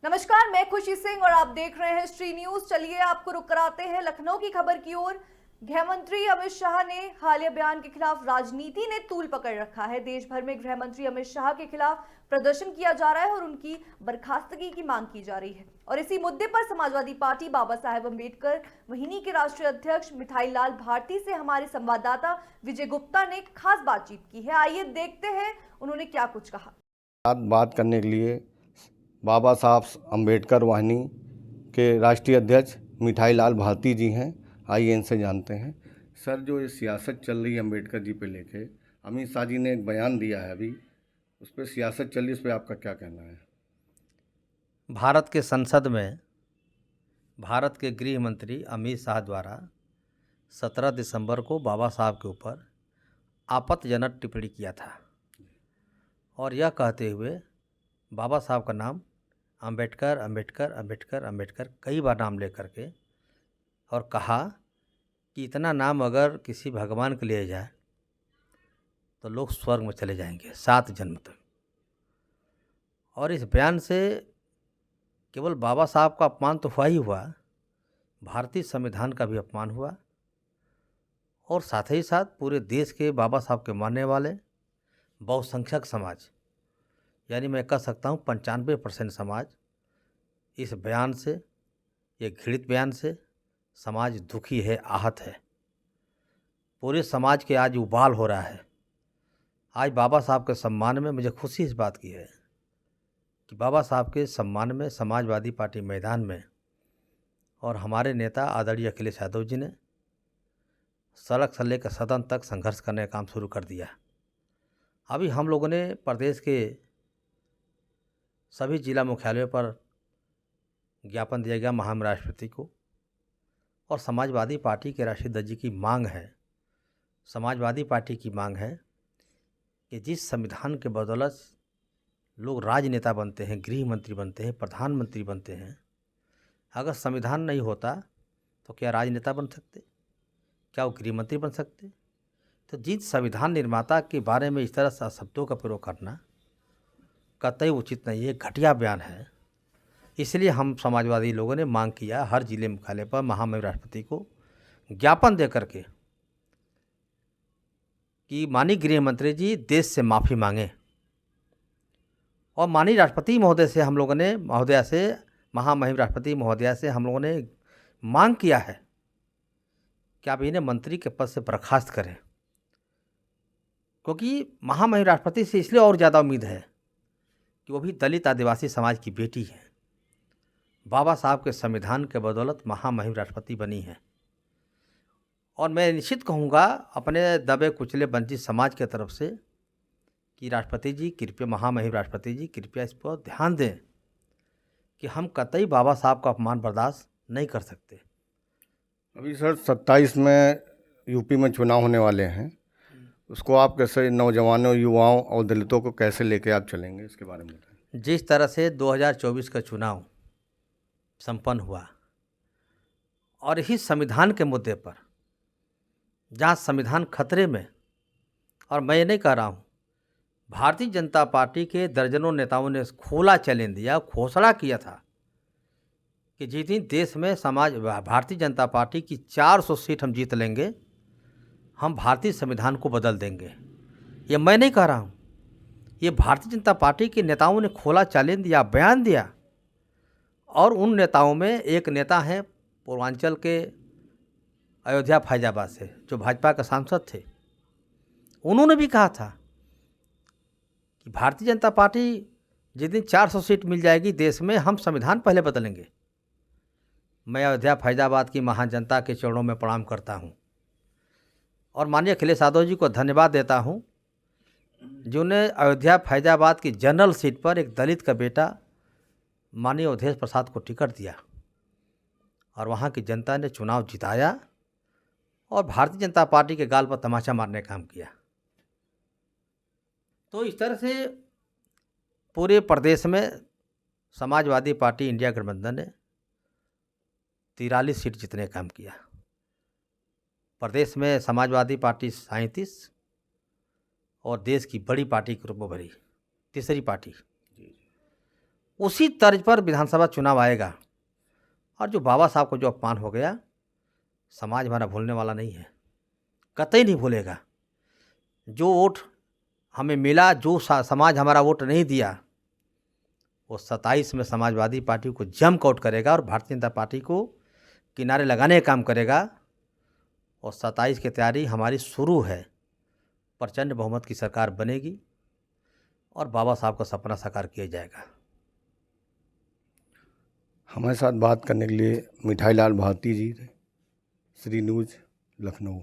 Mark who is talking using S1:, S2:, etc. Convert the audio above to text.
S1: नमस्कार, मैं खुशी सिंह और आप देख रहे हैं श्री न्यूज। चलिए आपको रुक कराते हैं लखनऊ की खबर की ओर। गृह मंत्री अमित शाह ने हालिया बयान के खिलाफ राजनीति ने तूल पकड़ रखा है। देश भर में गृह मंत्री अमित शाह के खिलाफ प्रदर्शन किया जा रहा है और उनकी बर्खास्तगी की मांग की जा रही है। और इसी मुद्दे पर समाजवादी पार्टी बाबा साहेब अम्बेडकर वहीनी के राष्ट्रीय अध्यक्ष मिथाई लाल भारती से हमारे संवाददाता विजय गुप्ता ने खास बातचीत की है। आइए देखते हैं उन्होंने क्या कुछ कहा।
S2: बात करने के लिए बाबा साहब अम्बेडकर वाहिनी के राष्ट्रीय अध्यक्ष मिठाई लाल भारती जी हैं। आइए इनसे जानते हैं। सर, जो ये सियासत चल रही है अम्बेडकर जी पे लेके, अमित शाह जी ने एक बयान दिया है अभी, उस पर सियासत चल रही है, उस पर आपका क्या कहना है?
S3: भारत के संसद में भारत के गृह मंत्री अमित शाह द्वारा 17 दिसंबर को बाबा साहब के ऊपर आपत्तिजनक टिप्पणी किया था और यह कहते हुए बाबा साहब का नाम अम्बेडकर अम्बेडकर अम्बेडकर अम्बेडकर कई बार नाम लेकर के और कहा कि इतना नाम अगर किसी भगवान के लिए जाए तो लोग स्वर्ग में चले जाएंगे 7 जन्म तक। और इस बयान से केवल बाबा साहब का अपमान तो हुआ ही हुआ, भारतीय संविधान का भी अपमान हुआ और साथ ही साथ पूरे देश के बाबा साहब के मानने वाले बहुसंख्यक समाज, यानी मैं कह सकता हूँ 95% समाज इस बयान से, ये घृणित बयान से समाज दुखी है, आहत है। पूरे समाज के आज उबाल हो रहा है। आज बाबा साहब के सम्मान में मुझे खुशी इस बात की है कि बाबा साहब के सम्मान में समाजवादी पार्टी मैदान में और हमारे नेता आदरणीय अखिलेश यादव जी ने सड़क से लेकर सदन तक संघर्ष करने का काम शुरू कर दिया। अभी हम लोगों ने प्रदेश के सभी जिला मुख्यालयों पर ज्ञापन दिया गया महामहिम राष्ट्रपति को और समाजवादी पार्टी के राष्ट्रीय अध्यक्ष जी की मांग है, समाजवादी पार्टी की मांग है कि जिस संविधान के बदौलत लोग राजनेता बनते हैं, गृह मंत्री बनते हैं, प्रधानमंत्री बनते हैं, अगर संविधान नहीं होता तो क्या राजनेता बन सकते, क्या वो गृह मंत्री बन सकते? तो जिस संविधान निर्माता के बारे में इस तरह से शब्दों का प्रयोग करना कतई उचित नहीं है, घटिया बयान है। इसलिए हम समाजवादी लोगों ने मांग किया हर जिले मुख्यालय पर महामहिम राष्ट्रपति को ज्ञापन दे करके कि माननीय गृह मंत्री जी देश से माफ़ी मांगें। और माननीय राष्ट्रपति महोदय से हम लोगों ने महामहिम राष्ट्रपति महोदया से हम लोगों ने मांग किया है कि आप इन्हें मंत्री के पद से बर्खास्त करें, क्योंकि महामहिम राष्ट्रपति से इसलिए और ज़्यादा उम्मीद है कि वो भी दलित आदिवासी समाज की बेटी है, बाबा साहब के संविधान के बदौलत महामहिम राष्ट्रपति बनी है। और मैं निश्चित कहूँगा अपने दबे कुचले वंचित समाज के तरफ से कि राष्ट्रपति जी कृपया, महामहिम राष्ट्रपति जी कृपया इस पर ध्यान दें कि हम कतई बाबा साहब का अपमान बर्दाश्त नहीं कर सकते।
S2: अभी सर 27 में यूपी में चुनाव होने वाले हैं, उसको आप कैसे नौजवानों, युवाओं और दलितों को कैसे लेके आप चलेंगे, इसके बारे में बताएं।
S3: जिस तरह से 2024 का चुनाव संपन्न हुआ और इसी संविधान के मुद्दे पर जहाँ संविधान खतरे में, और मैं ये नहीं कह रहा हूँ, भारतीय जनता पार्टी के दर्जनों नेताओं ने खुला चैलेंज दिया, घोषणा किया था कि जिस दिन देश में भारतीय जनता पार्टी की 400 सीट हम जीत लेंगे, हम भारतीय संविधान को बदल देंगे। ये मैं नहीं कह रहा हूँ, ये भारतीय जनता पार्टी के नेताओं ने खुला चैलेंज दिया, बयान दिया। और उन नेताओं में एक नेता हैं पूर्वांचल के अयोध्या फैजाबाद से, जो भाजपा के सांसद थे, उन्होंने भी कहा था कि भारतीय जनता पार्टी जिस दिन 400 सीट मिल जाएगी देश में, हम संविधान पहले बदलेंगे। मैं अयोध्या फैजाबाद की महान जनता के चरणों में प्रणाम करता हूं और माननीय अखिलेश यादव जी को धन्यवाद देता हूं जिन्होंने अयोध्या फैजाबाद की जनरल सीट पर एक दलित का बेटा माननीय अवधेश प्रसाद को टिकट दिया और वहां की जनता ने चुनाव जिताया और भारतीय जनता पार्टी के गाल पर तमाचा मारने का काम किया। तो इस तरह से पूरे प्रदेश में समाजवादी पार्टी इंडिया गठबंधन ने 43 सीट जीतने का काम किया। प्रदेश में समाजवादी पार्टी 37 और देश की बड़ी पार्टी के रूप में भरी तीसरी पार्टी। उसी तर्ज पर विधानसभा चुनाव आएगा। और जो बाबा साहब को जो अपमान हो गया, समाज हमारा भूलने वाला नहीं है, कतई नहीं भूलेगा। जो वोट हमें मिला, जो समाज हमारा वोट नहीं दिया, वो 27 में समाजवादी पार्टी को जम आउट करेगा और भारतीय जनता पार्टी को किनारे लगाने का काम करेगा। और 27 की तैयारी हमारी शुरू है। प्रचंड बहुमत की सरकार बनेगी और बाबा साहब का सपना साकार किया जाएगा।
S2: हमारे साथ बात करने के लिए मिठाई लाल भारती जी थे, श्री न्यूज़ लखनऊ।